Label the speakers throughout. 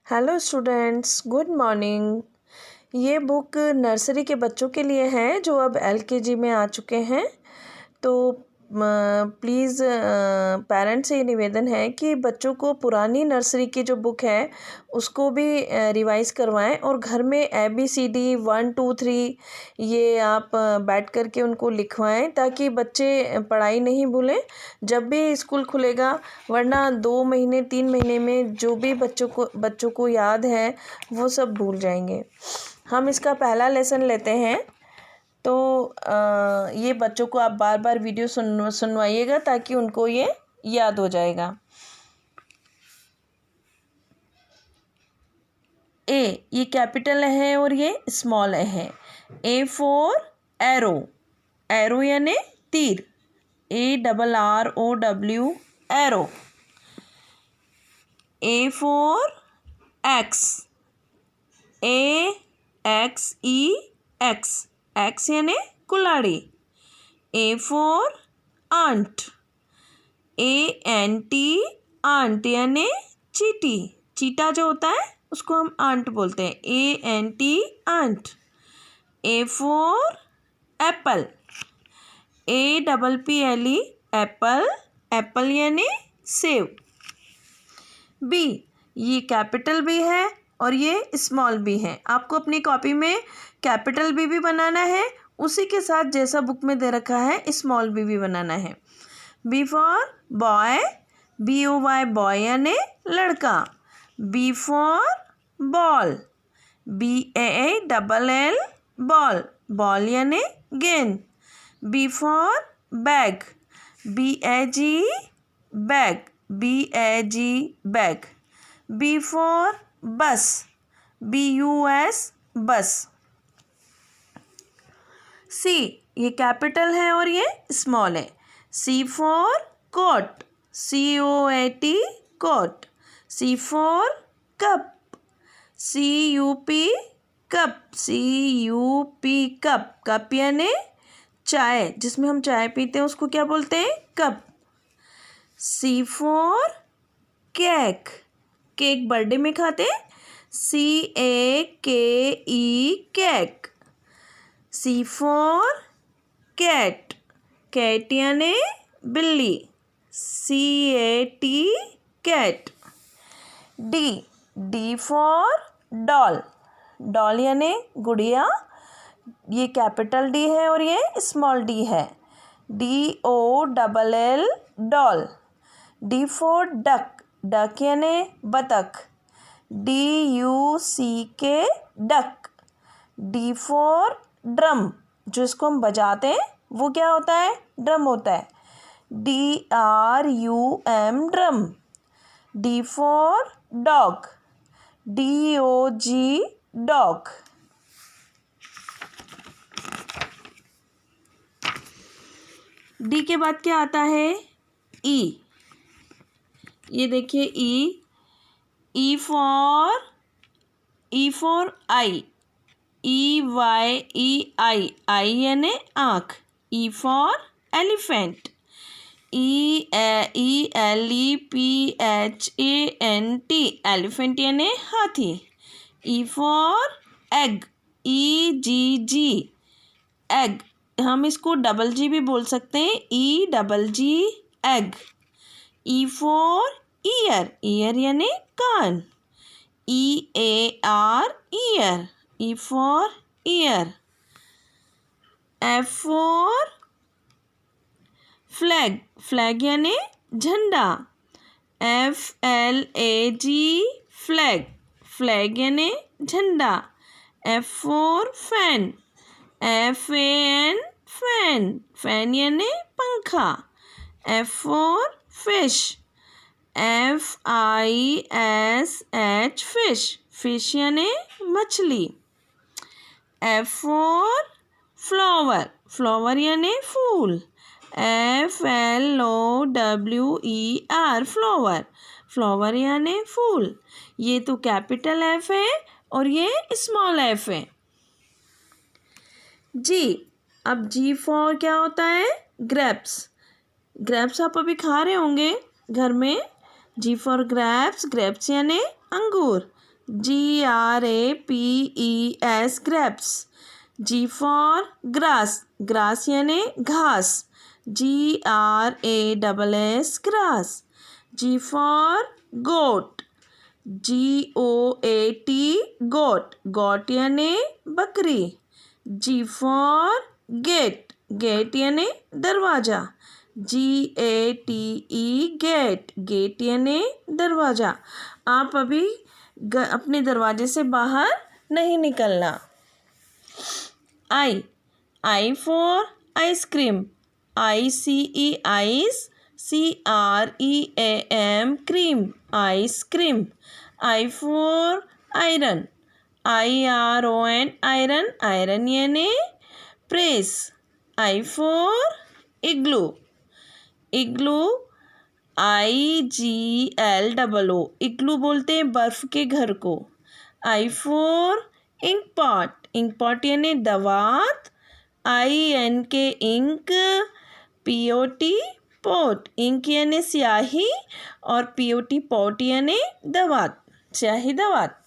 Speaker 1: Hello students, good morning. ये book nursery के बच्चों के लिए है जो अब एलकेजी में आ चुके हैं। तो प्लीज़ पेरेंट्स से ये निवेदन है कि बच्चों को पुरानी नर्सरी की जो बुक है उसको भी रिवाइज़ करवाएं और घर में ABCD 1 2 3 ये आप बैठ कर के उनको लिखवाएं ताकि बच्चे पढ़ाई नहीं भूलें जब भी स्कूल खुलेगा। वरना 2 महीने 3 महीने में जो भी बच्चों को याद है वो सब भूल जाएंगे। हम इसका पहला लेसन लेते हैं। तो ये बच्चों को आप बार बार वीडियो सुनवाइएगा ताकि उनको ये याद हो जाएगा। ए ये कैपिटल है और ये स्मॉल है। A फॉर एरो, एरो यानी तीर, ARROW arrow. A for axe, AXEX, axe यानी कुल्हाड़ी। A for ant, ANT, ant यानी चीटी, चीटा जो होता है उसको हम आंट बोलते हैं, ANT ant. A for apple, APPLE apple, apple यानी सेब। B ये कैपिटल भी है और ये स्मॉल भी है। आपको अपनी कॉपी में कैपिटल भी बनाना है, उसी के साथ जैसा बुक में दे रखा है स्मॉल भी बनाना है। B for boy, BOY boy यानी लड़का। B for ball, BALL ball, ball यानी गेंद। B for bag, BAG bag, BAG bag. B for bus, BUS bus. C ये कैपिटल है और ये स्मॉल है। C for coat, COAT coat. C for cup, CUP cup, CUP cup, cup यानी चाय, जिसमें हम चाय पीते हैं उसको क्या बोलते हैं, cup. C for cake, cake birthday में खाते हैं, CAKE cake. C for cat, cat यानी बिल्ली, CAT cat. D for doll, doll यानी गुड़िया, ये कैपिटल D है और ये स्मॉल d है, DOLL doll. D for duck, duck यानी बतख, DUCK duck. D for drum, जो इसको हम बजाते हैं वो क्या होता है, ड्रम होता है, DRUM drum. D for dog, DOG dog. D के बाद क्या आता है, E। ये देखिए E फॉर आई, EYEI, आई यानी आँख। E for elephant, ELEPHANT elephant यानी हाथी। E for egg, EGG egg, हम इसको डबल G भी बोल सकते हैं, EGG egg. E for year, year यानी कान, EAR year, E for year. F for flag, flag यानी झंडा, FLAG फ्लैग, फ्लैग यानी झंडा। F for fan, FAN fan, fan यानी पंखा। F for fish, FISH fish, fish यानी मछली। F फॉर फ्लावर, फ्लावर यानी फूल, FLOWER फ्लावर, फ्लावर यानी फूल। ये तो कैपिटल F है और ये स्मॉल f है। G, अब G फॉर क्या होता है, ग्रेप्स, ग्रेप्स आप अभी खा रहे होंगे घर में। G फॉर ग्रेप्स, ग्रेप्स यानी अंगूर, GRAPES grapes. G for grass, grass यानी घास, GRASS grass. G for goat, GOAT goat, goat यानी बकरी. G for gate, gate यानी दरवाज़ा, GATE gate, gate यानी दरवाज़ा. आप अभी अपने दरवाजे से बाहर नहीं निकलना. I for ice cream, ICE ice, CREAM cream, ice cream. I for iron, IRON iron, iron यानी press. I for igloo, igloo IGLOO, इग्लू बोलते हैं बर्फ़ के घर को. I for ink pot, ink pot यानी दवात, INK ink, POT pot, ink यानी स्याही और POT पोट यानी दवात, स्याही दवात.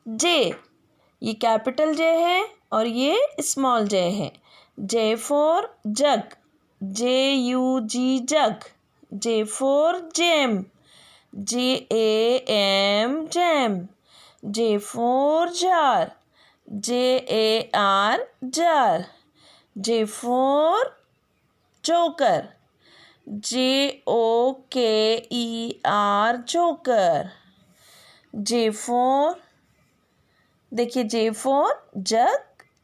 Speaker 1: J, ये कैपिटल J है और ये स्मॉल J है. J for jug, JUG jug. J for jam, JAM jam. J for jar, JAR jar. J for joker, JOKER joker. J for, देखिए J for jug,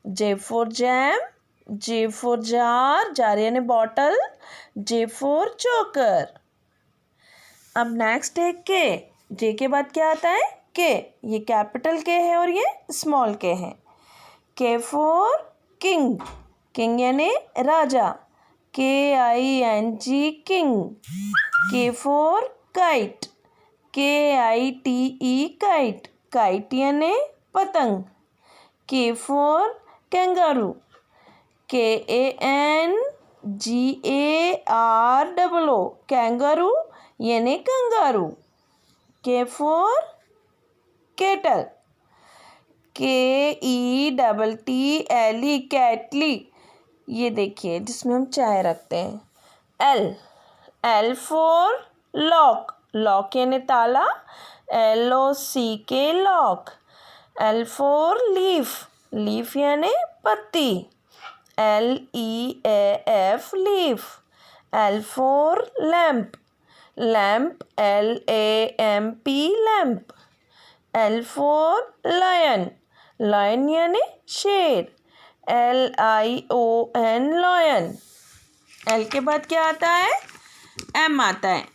Speaker 1: J for jam, J for jar, jar यानी bottle, J for joker. अब next है K. J के बाद क्या आता है? K. ये कैपिटल K है और ये स्मॉल K है. K for king, king यानी राजा, KING king. K for kite, KITE kite, kite यानी पतंग. K for kangaroo, KANGAROO, kangaroo यानी kangaroo. K for kettle, KETTLE केटली, ये देखिए जिसमें हम चाय रखते हैं. L for lock, lock यानी ताला, LOCK lock. L for leaf, leaf यानी पत्ती, LEAF leaf. L for lamp, lamp LAMP lamp. L for lion, lion यानी शेर, LION lion. L के बाद क्या आता है? M आता है.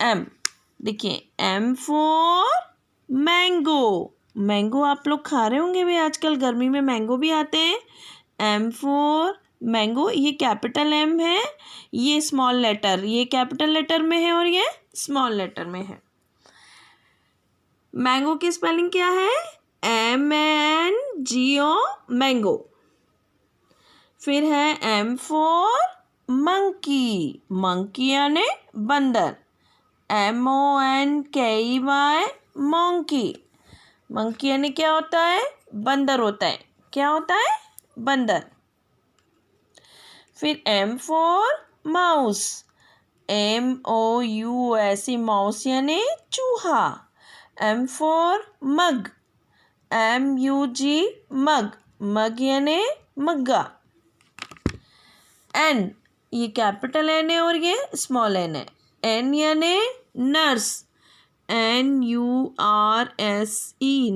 Speaker 1: M, देखिए M for मैंगो, मैंगो आप लोग खा रहे होंगे भी, आजकल गर्मी में मैंगो भी आते हैं. M for मैंगो, ये कैपिटल M है, ये स्मॉल लेटर, ये कैपिटल लेटर में है और ये स्मॉल लेटर में है. मैंगो की स्पेलिंग क्या है? MANGO mango. फिर है M for मंकी, मंकी यानी बंदर, MONKEY मंकी. मंकी यानी क्या होता है? बंदर होता है. क्या होता है? बंदर. फिर M for mouse, MOUS mouse यानी चूहा. M for मग, MUG मग, मग यानी मग्गा. N, ये कैपिटल N है और ये स्मॉल n है. N यानी नर्स, NURSE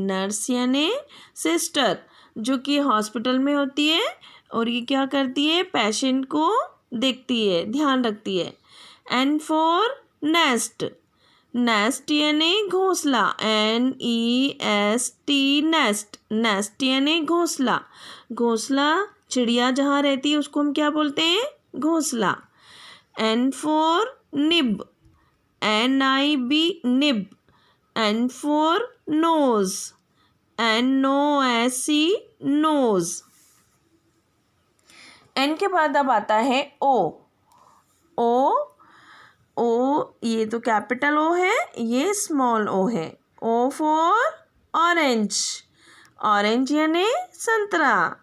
Speaker 1: नर्स यानी सिस्टर, जो कि हॉस्पिटल में होती है और ये क्या करती है? पेशेंट को देखती है, ध्यान रखती है. N for नेस्ट, नेस्ट यानी घोंसला, NEST नेस्ट, नेस्ट यानी घोंसला. घोंसला चिड़िया जहाँ रहती है उसको हम क्या बोलते हैं? घोंसला. N for nib, NIB nib. N for nose, NOSE nose. N के बाद अब आता है O. ओ, ये तो कैपिटल O है, ये स्मॉल O है. O for orange. Orange यानी संतरा.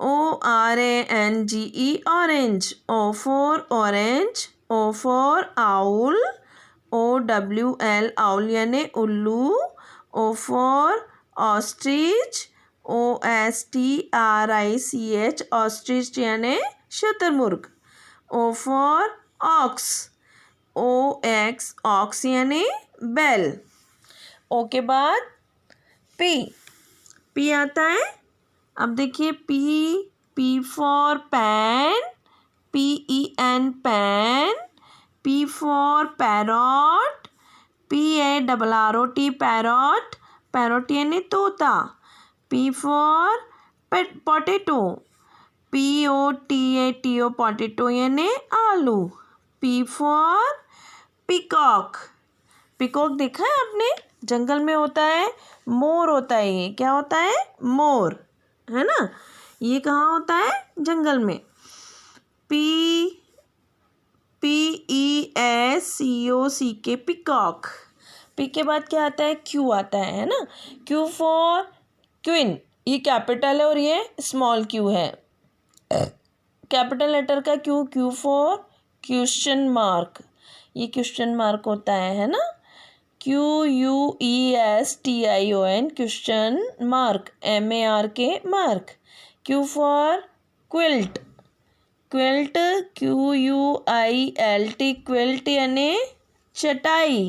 Speaker 1: ORANGE orange. O for orange. O for owl. OWL owl यानी उल्लू. O for ostrich. OSTRICH ostrich यानी शुतुरमुर्ग. O for ox. OX ox यानी बैल. O के बाद P आता है. अब देखिए P for pen. PEN pen. P for parrot. PARROT parrot. Parrot यानी तोता. P for potato. POTATO potato यानी आलू. P for peacock. peacock देखा है आपने? जंगल में होता है. मोर होता है. ये क्या होता है? मोर है ना. ये कहाँ होता है? जंगल में. PESCOCK peacock. P के बाद क्या आता है? Q आता है ना. Q for queen. ये कैपिटल है और ये स्मॉल q है. कैपिटल लेटर का Q for क्वेश्चन मार्क. ये क्वेश्चन मार्क होता है ना. QUESTION question mark. MARK mark. Q for quilt. Quilt QUILT quilt यानी चटाई.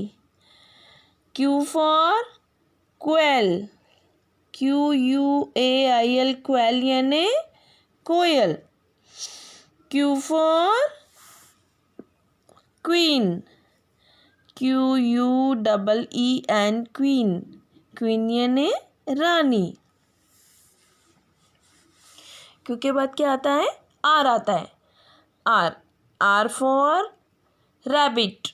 Speaker 1: Q for quail. QUAIL quail यानी कोयल. Q for queen. QUEEN queen. Queen यानी रानी. Q के बाद क्या आता है? R आता है. R for rabbit.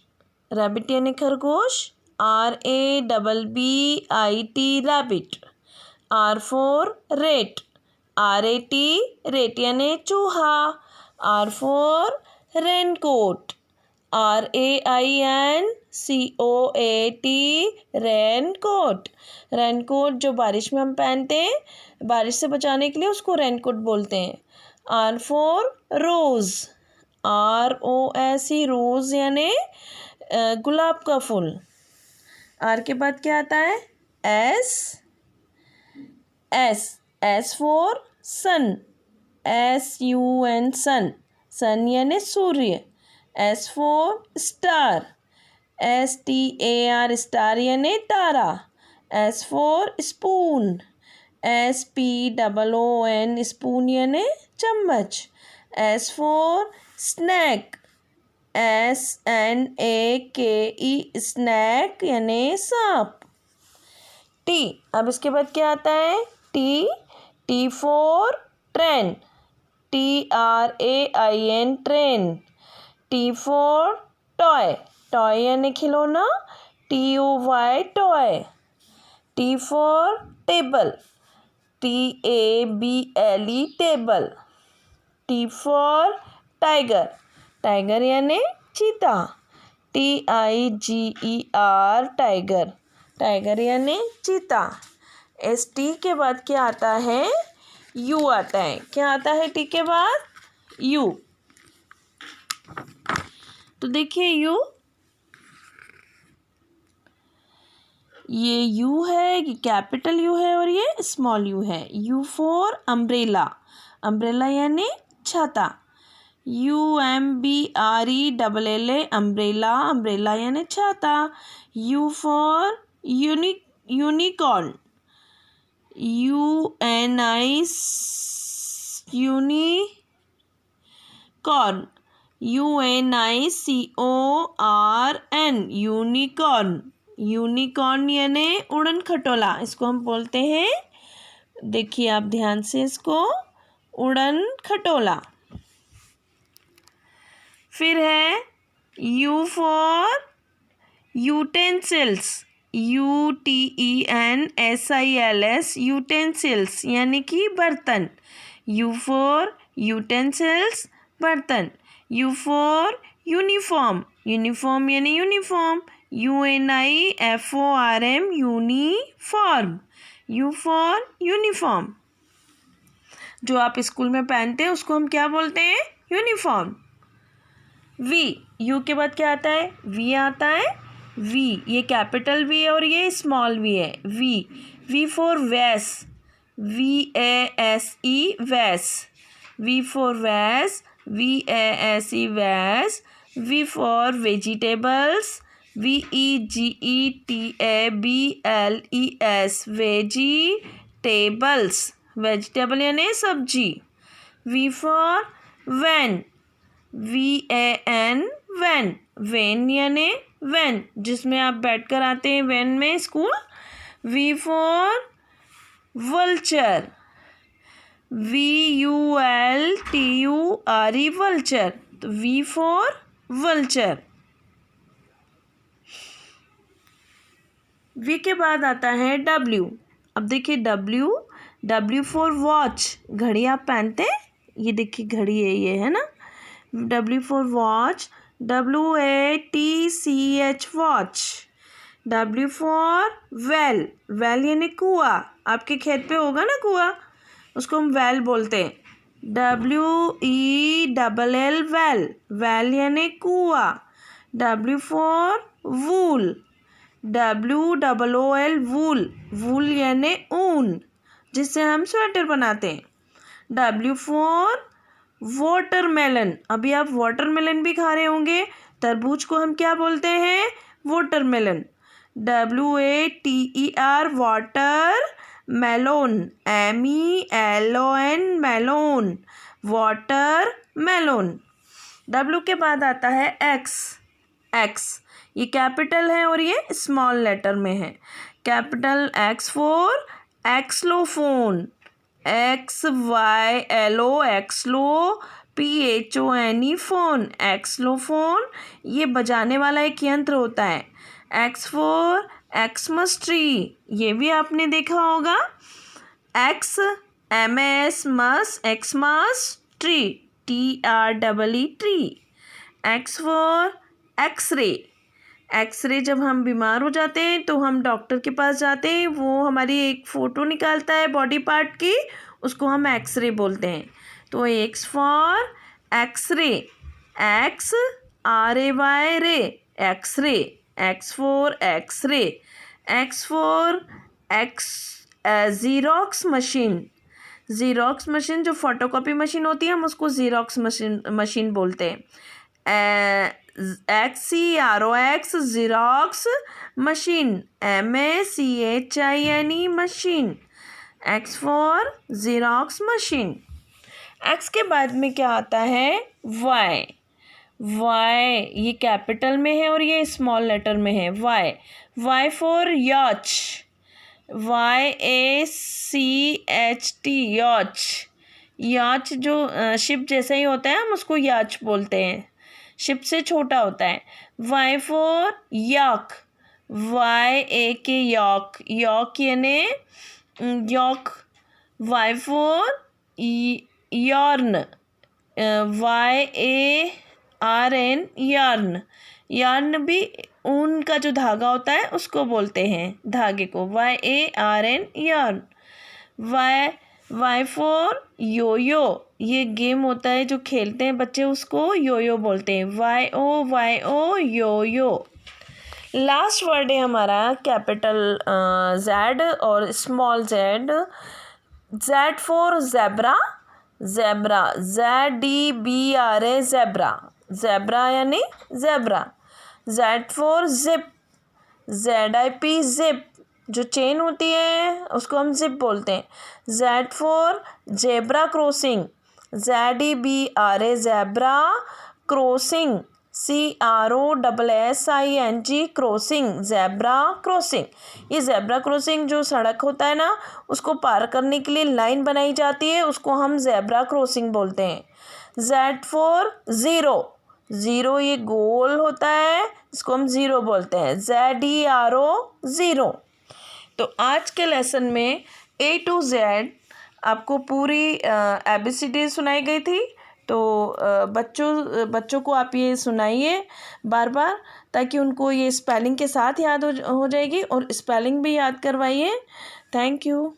Speaker 1: रैबिट यानी खरगोश. RABBIT rabbit. R for rate. RAT rate यानी चूहा. R for raincoat. RAINCOAT raincoat. Raincoat जो बारिश में हम पहनते हैं, बारिश से बचाने के लिए उसको रेनकोट बोलते हैं. R for rose. ROSE रोज़ यानी गुलाब का फूल. R के बाद क्या आता है? S for sun. SUN sun. Sun यानी सूर्य. S for star. STAR star यानी तारा. S for spoon. SPOON spoon यानी चम्मच. S for snake. SNAKE snake यानी सांप. T. अब इसके बाद क्या आता है? T for train. TRAIN train. T for toy. Toy यानी खिलौना. TOY toy. T for table. TABLE table. T for tiger. Tiger यानी चीता. TIGER tiger. टाइगर यानी चीता. ST के बाद क्या आता है? U आता है. क्या आता है T के बाद? U. तो देखिए U. ये U है, ये कैपिटल U है और ये स्मॉल U है. U for umbrella. अम्ब्रेला यानी छाता. UMBRELLA umbrella. अम्ब्रेला यानी छाता. U for unicorn. Unicorn. UNICORN unicorn. Unicorn यानी उड़न खटोला. इसको हम बोलते हैं, देखिए आप ध्यान से इसको, उड़न खटोला. फिर है U for utensils. UTENSILS utensils यानी कि बर्तन. U for यूटेंसिल्स बर्तन. U for uniform. यूनिफॉर्म यानी uniform. UNIFORM, uniform, U for uniform. जो आप स्कूल में पहनते हैं उसको हम क्या बोलते हैं? यूनिफॉर्म। V, U के बाद क्या आता है? V आता है। V, ये कैपिटल V है और ये स्मॉल v है। V for vase, VASE, vase. V for vase, VASE, vase. V for vegetables, VEGETABLES, vegetables, vegetable यानी सब्जी। V for van, VAN, van, van यानी वैन जिसमें आप बैठकर आते हैं वैन में school. V for vulture, VULTURE, vulture. तो V फॉर वल्चर। V के बाद आता है W। अब देखिए W फॉर वॉच, घड़ी आप पहनते हैं, ये देखिए घड़ी है, ये है ना। W for watch, WATCH, watch. W for well, well यानी कुआं, आपके खेत पे होगा ना कुआं, उसको हम वेल बोलते हैं। WELL, वेल, वेल यानी कुआं। W फॉर वूल, WOOL, वूल, वूल यानी ऊन जिससे हम स्वेटर बनाते हैं। W फॉर वाटरमेलन, अभी आप वाटरमेलन भी खा रहे होंगे, तरबूज को हम क्या बोलते हैं? Watermelon. WATER, water Malone, MELON, Malone, water Malone. W के बाद आता है X, ये कैपिटल है और ये स्मॉल लेटर में है। Capital X for xylophone, XYLO, xylo, PHONE, phone, xylophone, ये बजाने वाला एक यंत्र होता है। X फॉर एक्समस ट्री, ये भी आपने देखा होगा। XMAS, मस, Xmas tree, TREE, tree. X for x-ray, x-ray जब हम बीमार हो जाते हैं तो हम डॉक्टर के पास जाते हैं, वो हमारी एक फ़ोटो निकालता है बॉडी पार्ट की, उसको हम एक्सरे बोलते हैं। तो X for X ray, XRAY, ray, X ray. X for X ray. X for Xerox machine, Xerox machine जो फोटोकॉपी मशीन होती है हम उसको ज़ीरॉक्स मशीन बोलते हैं। XCROX, Xerox machine, MACHINE, machine. X for Xerox machine. X के बाद में क्या आता है? Y, ये कैपिटल में है और ये स्मॉल लेटर में है। Y फॉर याच, YACHT, याच। याच जो शिप जैसा ही होता है हम उसको याच बोलते हैं, शिप से छोटा होता है। Y for yak, YAK, yak, yak यानी yak. Y for yarn, YARN, yarn, yarn भी ऊन का जो धागा होता है उसको बोलते हैं, धागे को, YARN, yarn. Y for yoyo, ये गेम होता है जो खेलते हैं बच्चे उसको योयो बोलते हैं। YO, योयो। लास्ट वर्ड है हमारा कैपिटल Z और small Z। Z for zebra, ZEBRA, zebra यानी zebra. Z for zip, ZIP, zip, जो चेन होती है उसको हम ज़िप बोलते हैं। Z for zebra crossing, ZEBRA, zebra crossing, CROSSING, crossing, zebra crossing. ये ज़ेब्रा क्रॉसिंग जो सड़क होता है ना उसको पार करने के लिए लाइन बनाई जाती है, उसको हम ज़ेब्रा क्रॉसिंग बोलते हैं। Z फॉर ज़ीरो, ज़ीरो ये गोल होता है, इसको हम ज़ीरो बोलते हैं, ZERO, ज़ीरो। तो आज के लेसन में A to Z आपको पूरी ABCD सुनाई गई थी। तो बच्चों को आप ये सुनाइए बार बार, ताकि उनको ये स्पेलिंग के साथ याद हो जाएगी, और स्पेलिंग भी याद करवाइए। Thank you.